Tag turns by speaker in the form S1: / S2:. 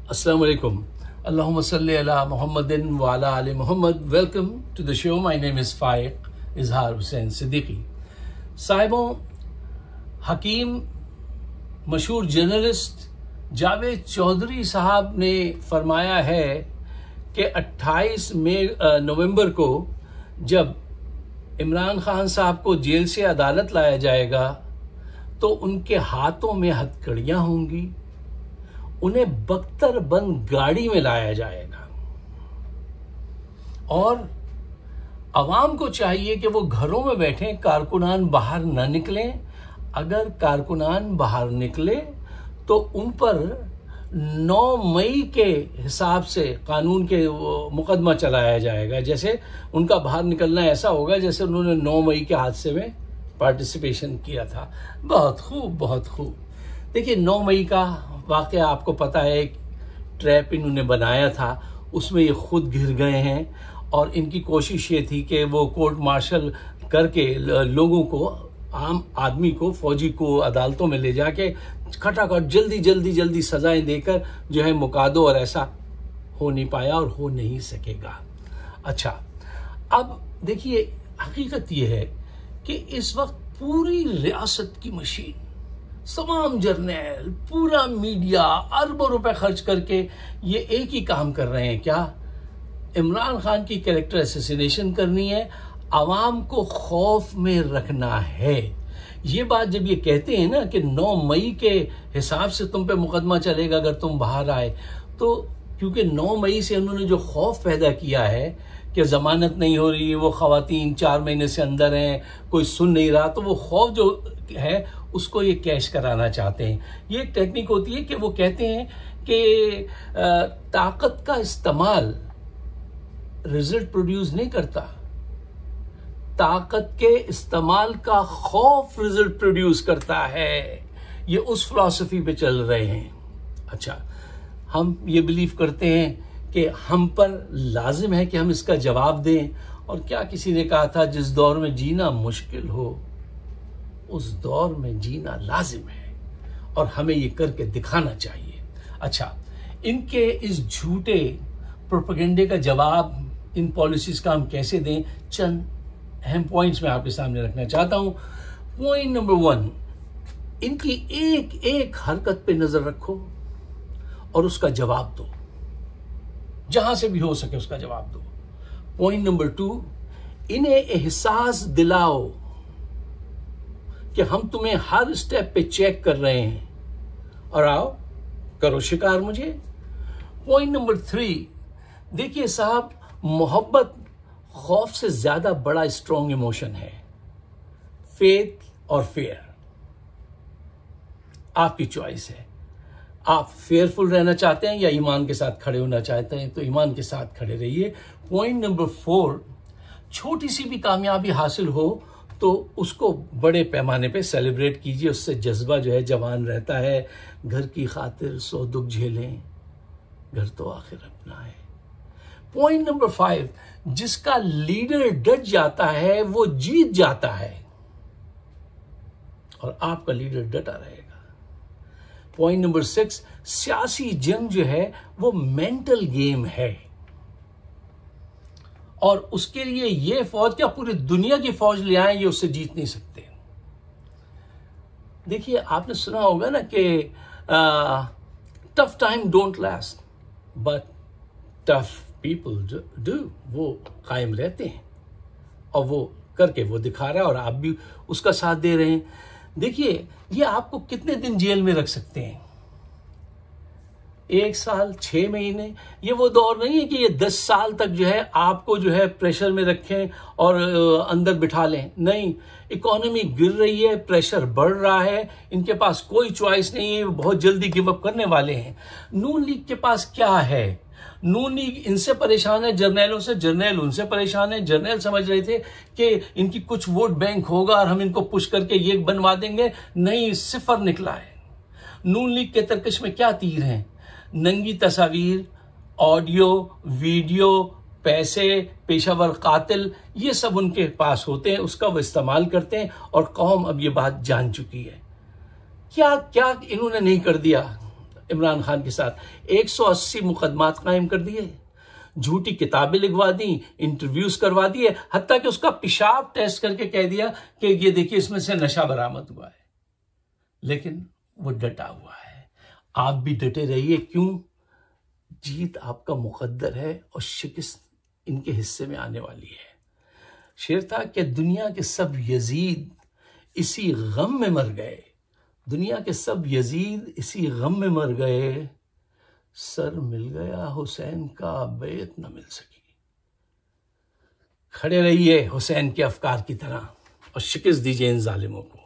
S1: Assalamu alaikum. Allahumma salli ala Muhammadin wa ala ali Muhammad. Welcome to the show. My name is Faiq Izhar Hussain Siddiqui. साहिबों, हकीम मशहूर journalist Javed Chaudhary साहब ने फरमाया है कि 28 नवंबर को जब इमरान खान साहब को जेल से अदालत लाया जाएगा तो उनके हाथों में हथकड़ियां होंगी, उन्हें बख्तर बंद गाड़ी में लाया जाएगा और अवाम को चाहिए कि वो घरों में बैठे, कारकुनान बाहर न निकलें। अगर कारकुनान बाहर निकले तो उन पर 9 मई के हिसाब से कानून के मुकदमा चलाया जाएगा। जैसे उनका बाहर निकलना ऐसा होगा जैसे उन्होंने 9 मई के हादसे में पार्टिसिपेशन किया था। बहुत खूब, बहुत खूब। देखिए, 9 मई का वाकया आपको पता है, एक ट्रैप इन्होंने बनाया था, उसमें ये खुद घिर गए हैं और इनकी कोशिश ये थी कि वो कोर्ट मार्शल करके लोगों को, आम आदमी को, फौजी को अदालतों में ले जाके खटाखट जल्दी सजाएं देकर जो है मुका दो, और ऐसा हो नहीं पाया और हो नहीं सकेगा। अच्छा, अब देखिए, हकीकत ये है कि इस वक्त पूरी रियासत की मशीन, तमाम जर्नैल, पूरा मीडिया अरबों रुपए खर्च करके ये एक ही काम कर रहे हैं। क्या? इमरान खान की कैरेक्टर असैसिनेशन करनी है, आवाम को खौफ में रखना है। ये बात जब ये कहते हैं ना कि 9 मई के हिसाब से तुम पे मुकदमा चलेगा अगर तुम बाहर आए, तो क्योंकि 9 मई से उन्होंने जो खौफ पैदा किया है कि जमानत नहीं हो रही है, वो खवातीन 4 महीने से अंदर हैं, कोई सुन नहीं रहा, तो वो खौफ जो है उसको ये कैश कराना चाहते हैं। ये एक टेक्निक होती है कि वो कहते हैं कि ताकत का इस्तेमाल रिजल्ट प्रोड्यूस नहीं करता, ताकत के इस्तेमाल का खौफ रिजल्ट प्रोड्यूस करता है। ये उस फिलॉसफी पे चल रहे हैं। अच्छा, हम ये बिलीव करते हैं कि हम पर लाजिम है कि हम इसका जवाब दें। और क्या किसी ने कहा था, जिस दौर में जीना मुश्किल हो उस दौर में जीना लाजिम है, और हमें ये करके दिखाना चाहिए। अच्छा, इनके इस झूठे प्रोपेगेंडे का जवाब, इन पॉलिसीज का हम कैसे दें, चंद अहम पॉइंट्स मैं आपके सामने रखना चाहता हूं। पॉइंट नंबर 1, इनकी एक एक हरकत पे नजर रखो और उसका जवाब दो, जहां से भी हो सके उसका जवाब दो। पॉइंट नंबर 2, इन्हें एहसास दिलाओ कि हम तुम्हें हर स्टेप पे चेक कर रहे हैं, और आओ करो शिकार मुझे। पॉइंट नंबर 3, देखिए साहब, मोहब्बत खौफ से ज्यादा बड़ा स्ट्रॉन्ग इमोशन है। फेथ और फेयर आपकी चॉइस है। आप फेयरफुल रहना चाहते हैं या ईमान के साथ खड़े होना चाहते हैं, तो ईमान के साथ खड़े रहिए। पॉइंट नंबर 4, छोटी सी भी कामयाबी हासिल हो तो उसको बड़े पैमाने पे सेलिब्रेट कीजिए, उससे जज्बा जो है जवान रहता है। घर की खातिर 100 दुख झेलें, घर तो आखिर अपना है। पॉइंट नंबर 5, जिसका लीडर डट जाता है वो जीत जाता है, और आपका लीडर डटा रहेगा। पॉइंट नंबर 6, सियासी जंग जो है वो मेंटल गेम है, और उसके लिए ये फौज, क्या पूरी दुनिया की फौज ले आए, ये उससे जीत नहीं सकते। देखिए, आपने सुना होगा ना कि tough time don't last but tough people do, वो कायम रहते हैं, और वो करके वो दिखा रहा है, और आप भी उसका साथ दे रहे हैं। देखिए, ये आपको कितने दिन जेल में रख सकते हैं? 1 साल, 6 महीने। ये वो दौर नहीं है कि ये 10 साल तक जो है आपको जो है प्रेशर में रखें और अंदर बिठा लें। नहीं, इकोनॉमी गिर रही है, प्रेशर बढ़ रहा है, इनके पास कोई चॉइस नहीं है, बहुत जल्दी गिव अप करने वाले हैं। नून लीग के पास क्या है? नून लीग इनसे परेशान है, जर्नैलों से, जर्नैल उनसे परेशान है। जर्नैल समझ रहे थे कि इनकी कुछ वोट बैंक होगा और हम इनको पुश करके ये बनवा देंगे। नहीं, सिफर निकला है। नून लीग के तरकश में क्या तीर हैं? नंगी तस्वीर, ऑडियो, वीडियो, पैसे, पेशावर कातिल, ये सब उनके पास होते हैं, उसका वो इस्तेमाल करते हैं, और कौम अब ये बात जान चुकी है। क्या क्या इन्होंने नहीं कर दिया? इमरान खान के साथ 180 मुकदमात कायम कर दिए, झूठी किताबें लिखवा दी, इंटरव्यूज करवा दिए, हत्ता कि उसका पेशाब टेस्ट करके कह दिया कि ये देखिए इसमें से नशा बरामद हुआ है। लेकिन वो डटा हुआ है। आप भी डटे रहिए। क्यों? जीत आपका मुकद्दर है और शिकस्त इनके हिस्से में आने वाली है। शेर था कि दुनिया के सब यजीद इसी गम में मर गए, दुनिया के सब यजीद इसी गम में मर गए, सर मिल गया हुसैन का बैत न मिल सकी। खड़े रहिए हुसैन के अफकार की तरह और शिकस्त दीजिए इन जालिमों को।